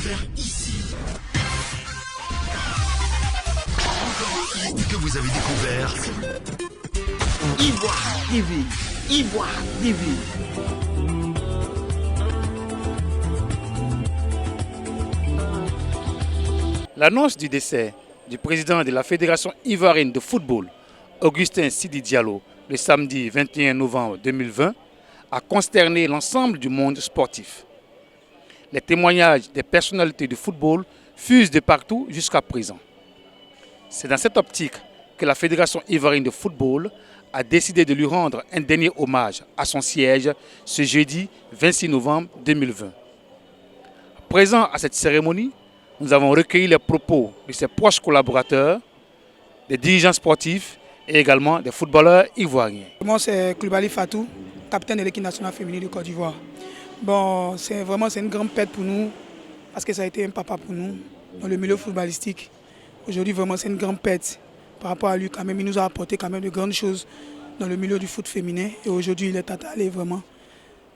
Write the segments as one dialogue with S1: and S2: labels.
S1: découvert ici. Que vous avez découvert
S2: Ivoire TV. Ivoire TV.
S3: L'annonce du décès du président de la Fédération ivoirienne de football, Augustin Sidi Diallo, le samedi 21 novembre 2020, a consterné l'ensemble du monde sportif. Les témoignages des personnalités du football fusent de partout jusqu'à présent. C'est dans cette optique que la Fédération ivoirienne de football a décidé de lui rendre un dernier hommage à son siège ce jeudi 26 novembre 2020. Présent à cette cérémonie, nous avons recueilli les propos de ses proches collaborateurs, des dirigeants sportifs et également des footballeurs ivoiriens.
S4: Moi, c'est Koulibaly Fatou, capitaine de l'équipe nationale féminine de Côte d'Ivoire. Bon, c'est une grande perte pour nous parce que ça a été un papa pour nous dans le milieu footballistique. Aujourd'hui, vraiment, c'est une grande perte par rapport à lui. Quand même, il nous a apporté quand même de grandes choses dans le milieu du foot féminin. Et aujourd'hui, il est allé vraiment.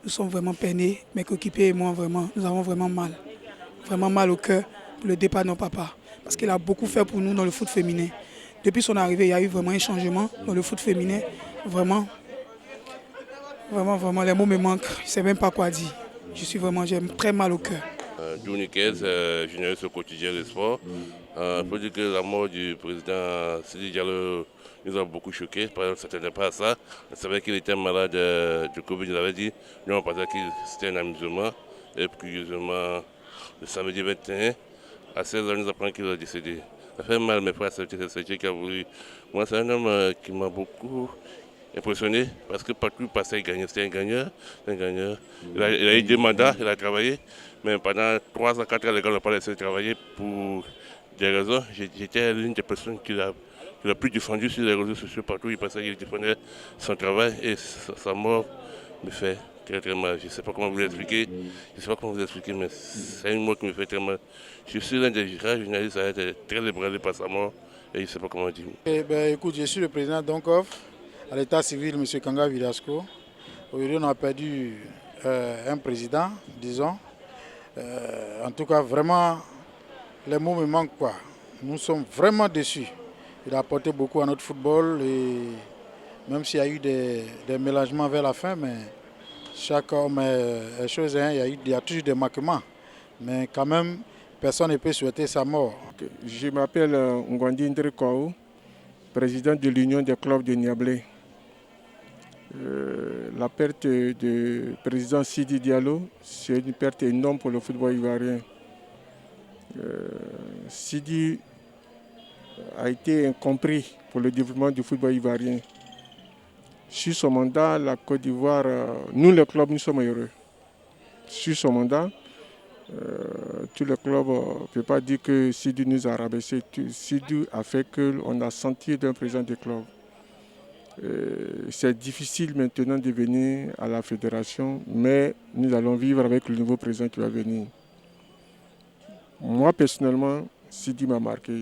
S4: Nous sommes vraiment peinés. Mes coéquipiers et moi, vraiment, nous avons vraiment mal au cœur pour le départ de nos papas. Parce qu'il a beaucoup fait pour nous dans le foot féminin. Depuis son arrivée, il y a eu vraiment un changement dans le foot féminin. Vraiment, les mots me manquent. Je ne sais même pas quoi dire. J'ai très mal au cœur.
S5: Douniquez, journaliste au quotidien des sports. Il faut dire que la mort du président Sidi Diallo nous a beaucoup choqués. Par exemple, ça ne tenait pas à ça. On savait qu'il était malade de Covid, il avait dit. Nous, on pensait que c'était un amusement. Et curieusement, le samedi 21, à 16h, nous apprenons qu'il est décédé. Ça fait mal, mes frères, c'est ce qui a voulu. Moi, c'est un homme qui m'a beaucoup impressionné parce que partout où il passait, il gagnait. C'était un gagneur. Il a eu 2 mandats, il a travaillé. Mais pendant 3 à 4 ans, les gars n'ont pas laissé travailler pour des raisons. J'étais l'une des personnes qui l'a plus défendu sur les réseaux sociaux. Partout où il passait, il défendait son travail. Et sa mort me fait très très mal. Je ne sais pas comment vous l'expliquer. Mais c'est une mort qui me fait très mal. Je suis l'un des rares journalistes à être très ébranlé par sa mort. Et je ne sais pas comment dire.
S6: Écoute, je suis le président d'ONCOF, à l'état civil, M. Kanga Vidasco. Aujourd'hui, on a perdu un président, disons. En tout cas, vraiment, les mots me manquent, quoi. Nous sommes vraiment déçus. Il a apporté beaucoup à notre football, et même s'il y a eu des mélangements vers la fin, mais chaque homme est chose, hein, il y a toujours des manquements. Mais quand même, personne ne peut souhaiter sa mort.
S7: Je m'appelle Ngwandi Ndrekou, président de l'Union des clubs de Niablé. La perte du président Sidi Diallo, c'est une perte énorme pour le football ivoirien. Sidi a été incompris pour le développement du football ivoirien. Sur son mandat, la Côte d'Ivoire, nous les clubs, nous sommes heureux. Sur son mandat, tous les clubs ne peuvent pas dire que Sidi nous a rabaissé. Sidi a fait qu'on a senti d'un président du club. C'est difficile maintenant de venir à la fédération, mais nous allons vivre avec le nouveau président qui va venir. Moi, personnellement, Sidi m'a marqué.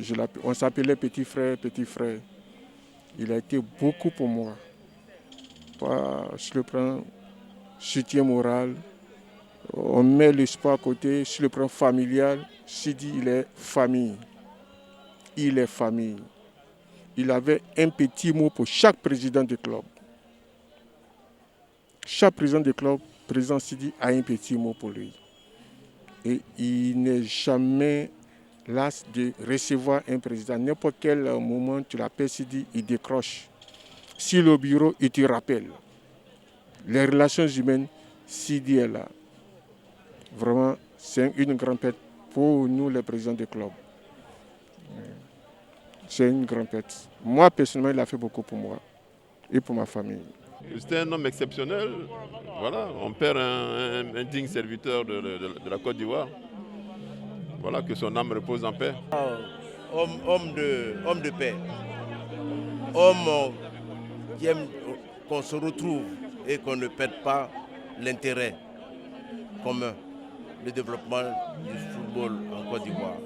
S7: On s'appelait petit frère. Il a été beaucoup pour moi. Pas sur le plan soutien moral. On met le sport à côté. Sur le plan familial, Sidi, il est famille. Il avait un petit mot pour chaque président de club. Chaque président de club, président Sidi, a un petit mot pour lui. Et il n'est jamais las de recevoir un président. N'importe quel moment, tu l'appelles Sidi, il décroche. Si le bureau, il te rappelle. Les relations humaines, Sidi est là. Vraiment, c'est une grande perte pour nous, les présidents de club. C'est une grande perte. Moi, personnellement, il a fait beaucoup pour moi et pour ma famille.
S8: C'était un homme exceptionnel. Voilà, on perd un digne serviteur de la Côte d'Ivoire. Voilà, que son âme repose en paix.
S9: Homme de paix. Homme qui aime qu'on se retrouve et qu'on ne perde pas l'intérêt commun, le développement du football en Côte d'Ivoire.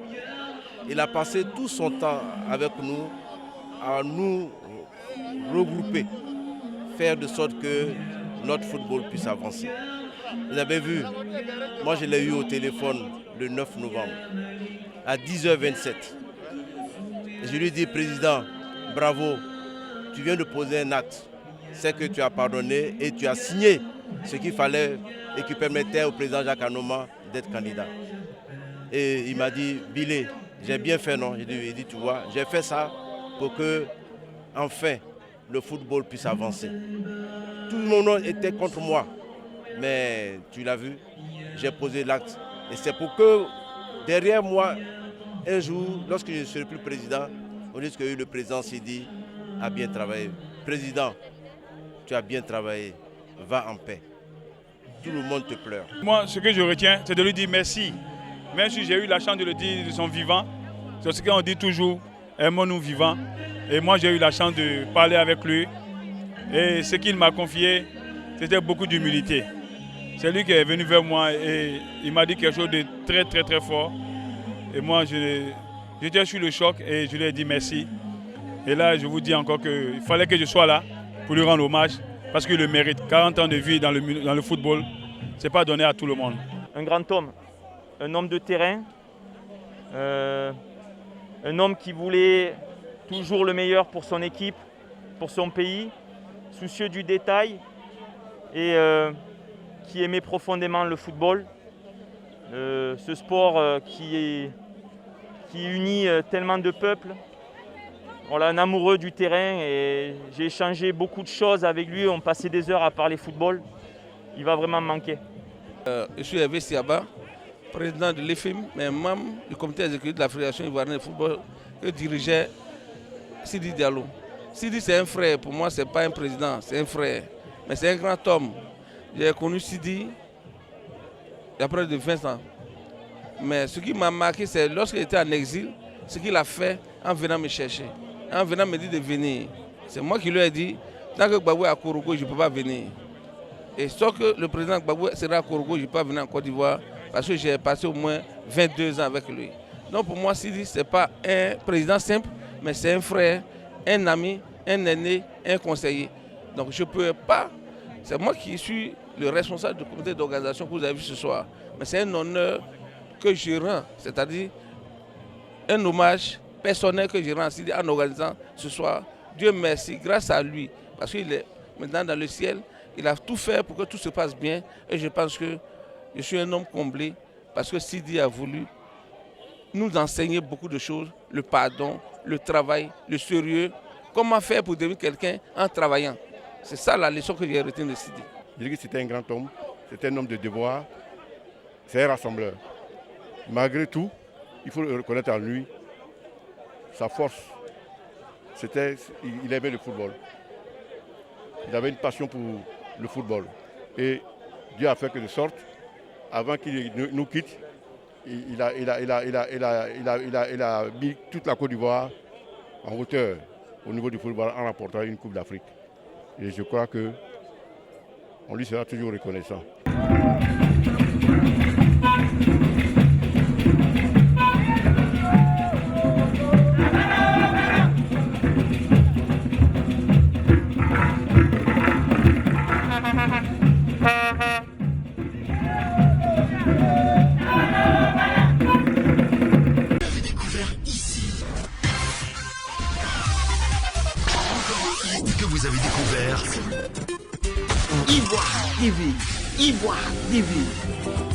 S9: Il a passé tout son temps avec nous à nous regrouper, faire de sorte que notre football puisse avancer. Vous avez vu, moi je l'ai eu au téléphone le 9 novembre à 10h27. Et je lui ai dit, Président, bravo, tu viens de poser un acte. C'est que tu as pardonné et tu as signé ce qu'il fallait et qui permettait au président Jacques Anoma d'être candidat. Et il m'a dit, Bilé, j'ai bien fait, non? Il dit, tu vois, j'ai fait ça pour que, enfin, le football puisse avancer. Tout le monde était contre moi. Mais tu l'as vu, j'ai posé l'acte. Et c'est pour que derrière moi, un jour, lorsque je ne serai plus président, on dise que le président Sidi a bien travaillé. Président, tu as bien travaillé, va en paix. Tout le monde te pleure.
S1: Moi, ce que je retiens, c'est de lui dire merci. Même si j'ai eu la chance de le dire de son vivant, c'est ce qu'on dit toujours, aimons-nous vivants. Et moi, j'ai eu la chance de parler avec lui. Et ce qu'il m'a confié, c'était beaucoup d'humilité. C'est lui qui est venu vers moi et il m'a dit quelque chose de très très très fort. Et moi, j'étais sur le choc et je lui ai dit merci. Et là, je vous dis encore qu'il fallait que je sois là pour lui rendre hommage parce qu'il le mérite. 40 ans de vie dans le football, ce n'est pas donné à tout le monde.
S10: Un grand homme, un homme de terrain, un homme qui voulait toujours le meilleur pour son équipe, pour son pays, soucieux du détail et qui aimait profondément le football, ce sport qui unit tellement de peuples. Voilà, un amoureux du terrain et j'ai échangé beaucoup de choses avec lui, on passait des heures à parler football. Il va vraiment me manquer.
S11: Je suis Hervé Siaba, président de l'EFIM, mais membre du comité exécutif de la Fédération ivoirienne de football que dirigeait Sidi Diallo. Sidi, c'est un frère, pour moi, ce n'est pas un président, c'est un frère. Mais c'est un grand homme. J'ai connu Sidi il y a près de 20 ans. Mais ce qui m'a marqué, c'est lorsqu'il était en exil, ce qu'il a fait en venant me chercher, en venant me dire de venir. C'est moi qui lui ai dit, tant que Gbagbo est à Korogo, je ne peux pas venir. Et sauf que le président Gbagbo sera à Korogo, je ne peux pas venir en Côte d'Ivoire parce que j'ai passé au moins 22 ans avec lui. Donc pour moi, Sidi, ce n'est pas un président simple, mais c'est un frère, un ami, un aîné, un conseiller. Donc je ne peux pas, c'est moi qui suis le responsable du comité d'organisation que vous avez vu ce soir. Mais c'est un honneur que je rends, c'est-à-dire un hommage personnel que je rends en organisant ce soir. Dieu merci, grâce à lui, parce qu'il est maintenant dans le ciel, il a tout fait pour que tout se passe bien. Et je pense que je suis un homme comblé, parce que Sidi a voulu nous enseigner beaucoup de choses, le pardon, le travail, le sérieux. Comment faire pour devenir quelqu'un en travaillant? C'est ça la leçon que j'ai retenue de Sidi.
S12: Je dirais que c'était un grand homme, c'était un homme de devoir, c'est un rassembleur. Malgré tout, il faut le reconnaître en lui, sa force, il aimait le football. Il avait une passion pour le football. Et Dieu a fait que de sorte, avant qu'il nous quitte, il a mis toute la Côte d'Ivoire en hauteur au niveau du football en remportant une Coupe d'Afrique. Et je crois qu'on lui sera toujours reconnaissant.
S2: Vous avez découvert Ivoire TV. Ivoire TV.